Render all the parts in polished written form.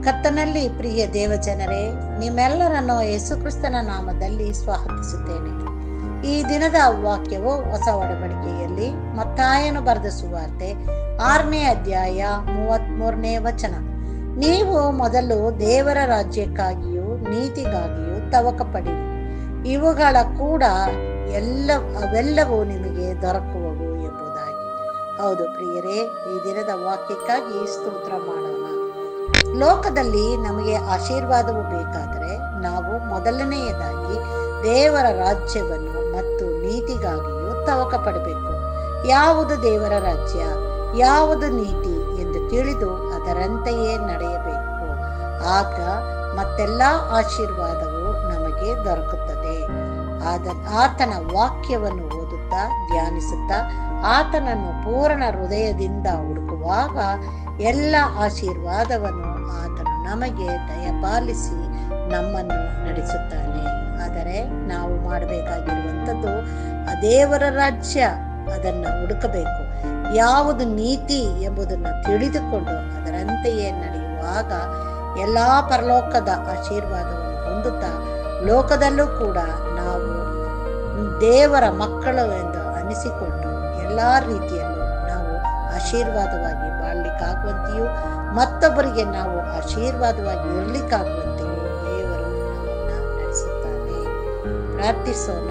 ಕರ್ತನಲ್ಲಿ ಪ್ರಿಯ ದೇವಜನರೇ, ನಿಮ್ಮೆಲ್ಲರನ್ನು ಯೇಸುಕ್ರಿಸ್ತನ ನಾಮದಲ್ಲಿ ಸ್ವಾಗತಿಸುತ್ತೇನೆ. ಈ ದಿನದ ವಾಕ್ಯವು ಹೊಸ ಒಡಂಬಡಿಕೆಯಲ್ಲಿ ಮತ್ತಾಯನು ಬರೆದ ಸುವಾರ್ತೆ 6ನೇ ಅಧ್ಯಾಯ 33ನೇ ವಚನ. ನೀವು ಮೊದಲು ದೇವರ ರಾಜ್ಯಕ್ಕಾಗಿಯೂ ನೀತಿಗಾಗಿಯೂ ತವಕ ಪಡಿರಿ, ಇವುಗಳ ಕೂಡ ಅವೆಲ್ಲವೂ ನಿಮಗೆ ದೊರಕುವವು ಎಂಬುದಾಗಿ. ಹೌದು ಪ್ರಿಯರೇ, ಈ ದಿನದ ವಾಕ್ಯಕ್ಕಾಗಿ ಸ್ತೋತ್ರ ಮಾಡೋಣ. ಲೋಕದಲ್ಲಿ ನಮಗೆ ಆಶೀರ್ವಾದವು ಬೇಕಾದರೆ ನಾವು ಮೊದಲನೆಯದಾಗಿ ದೇವರ ರಾಜ್ಯವನ್ನು ಮತ್ತು ನೀತಿಗಾಗಿಯೂ ತವಕ ಪಡಬೇಕು. ಯಾವುದು ದೇವರ ರಾಜ್ಯ, ಯಾವುದು ನೀತಿ ಎಂದು ತಿಳಿದು ಅದರಂತೆಯೇ ನಡೆಯಬೇಕು. ಆಗ ಮತ್ತೆಲ್ಲ ಆಶೀರ್ವಾದವು ನಮಗೆ ದೊರಕುತ್ತದೆ. ಆತನ ವಾಕ್ಯವನ್ನು ಓದುತ್ತಾ ಧ್ಯಾನಿಸುತ್ತಾ ಆತನನ್ನು ಪೂರ್ಣ ಹೃದಯದಿಂದ ಹುಡುಕುವಾಗ ಎಲ್ಲ ಆಶೀರ್ವಾದವನ್ನು ಆತನು ನಮಗೆ ದಯಪಾಲಿಸಿ ನಮ್ಮನ್ನು ನಡೆಸುತ್ತಾನೆ. ಆದರೆ ನಾವು ಮಾಡಬೇಕಾಗಿರುವಂಥದ್ದು ದೇವರ ರಾಜ್ಯ, ಅದನ್ನು ಹುಡುಕಬೇಕು. ಯಾವುದು ನೀತಿ ಎಂಬುದನ್ನು ತಿಳಿದುಕೊಂಡು ಅದರಂತೆಯೇ ನಡೆಯುವಾಗ ಎಲ್ಲಾ ಪರಲೋಕದ ಆಶೀರ್ವಾದವನ್ನು ಹೊಂದುತ್ತಾ ಲೋಕದಲ್ಲೂ ಕೂಡ ನಾವು ದೇವರ ಮಕ್ಕಳು ಎಂದು ಅನಿಸಿಕೊಂಡು ಎಲ್ಲ ರೀತಿಯಲ್ಲೂ ನಾವು ಆಶೀರ್ವಾದವಾಗಿ ಬಾಳ್ಲಿಕ್ಕಾಗುವಂತೆಯೂ ಮತ್ತೊಬ್ಬರಿಗೆ ನಾವು ಆಶೀರ್ವಾದವಾಗಿ ಇರಲಿಕ್ಕಾಗುವಂತೆಯೂ ದೇವರು ನಮ್ಮನ್ನು ನಡೆಸುತ್ತಾನೆ. ಪ್ರಾರ್ಥಿಸೋಣ.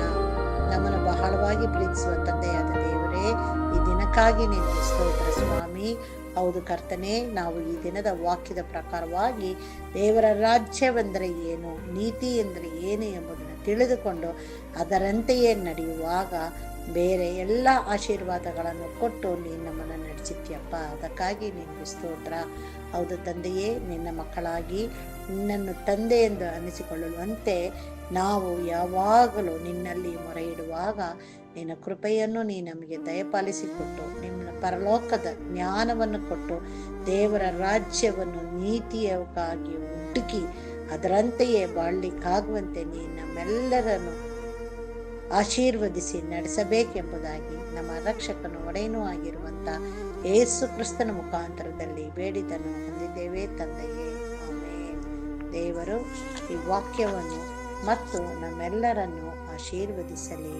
ನಮ್ಮನ್ನು ಬಹಳವಾಗಿ ಪ್ರೀತಿಸುವ ತಂದೆಯಾದ ದೇವರೇ, ಈ ದಿನಕ್ಕಾಗಿ ನಿನಗೆ ಸ್ತೋತ್ರ ಸ್ವಾಮಿ. ಹೌದು ಕರ್ತನೆ, ನಾವು ಈ ದಿನದ ವಾಕ್ಯದ ಪ್ರಕಾರವಾಗಿ ದೇವರ ರಾಜ್ಯವೆಂದರೆ ಏನು, ನೀತಿ ಎಂದರೆ ಏನು ಎಂಬುದನ್ನು ತಿಳಿದುಕೊಂಡು ಅದರಂತೆಯೇ ನಡೆಯುವಾಗ ಬೇರೆ ಎಲ್ಲ ಆಶೀರ್ವಾದಗಳನ್ನು ಕೊಟ್ಟು ನೀನು ನಮ್ಮನ್ನು ನಡೆಸಿದ್ಯಪ್ಪ. ಅದಕ್ಕಾಗಿ ನಿನಗೆ ಸ್ತೋತ್ರ. ಹೌದು ತಂದೆಯೇ, ನಿನ್ನ ಮಕ್ಕಳಾಗಿ ನಿನ್ನನ್ನು ತಂದೆ ಎಂದು ಅನಿಸಿಕೊಳ್ಳುವಂತೆ ನಾವು ಯಾವಾಗಲೂ ನಿನ್ನಲ್ಲಿ ಮೊರೆ ಇಡುವಾಗ ನಿನ್ನ ಕೃಪೆಯನ್ನು ನೀ ನಮಗೆ ದಯಪಾಲಿಸಿಕೊಟ್ಟು ನಿಮ್ಮ ಪರಲೋಕದ ಜ್ಞಾನವನ್ನು ಕೊಟ್ಟು ದೇವರ ರಾಜ್ಯವನ್ನು ನೀತಿಯಾಗಿ ಹುಡುಕಿ ಅದರಂತೆಯೇ ಬಾಳ್ಲಿಕ್ಕಾಗುವಂತೆ ನೀ ನಮ್ಮೆಲ್ಲರನ್ನು ಆಶೀರ್ವದಿಸಿ ನಡೆಸಬೇಕೆಂಬುದಾಗಿ ನಮ್ಮ ರಕ್ಷಕನು ಒಡೆಯನೂ ಆಗಿರುವಂಥ ಯೇಸು ಕ್ರಿಸ್ತನ ಮುಖಾಂತರದಲ್ಲಿ ಬೇಡಿದನ್ನು ಹೊಂದಿದ್ದೇವೆ ತಂದೆಯೇ, ಆಮೆನ್. ದೇವರು ಈ ವಾಕ್ಯವನ್ನು ಮತ್ತು ನಮ್ಮೆಲ್ಲರನ್ನು ಆಶೀರ್ವದಿಸಲಿ.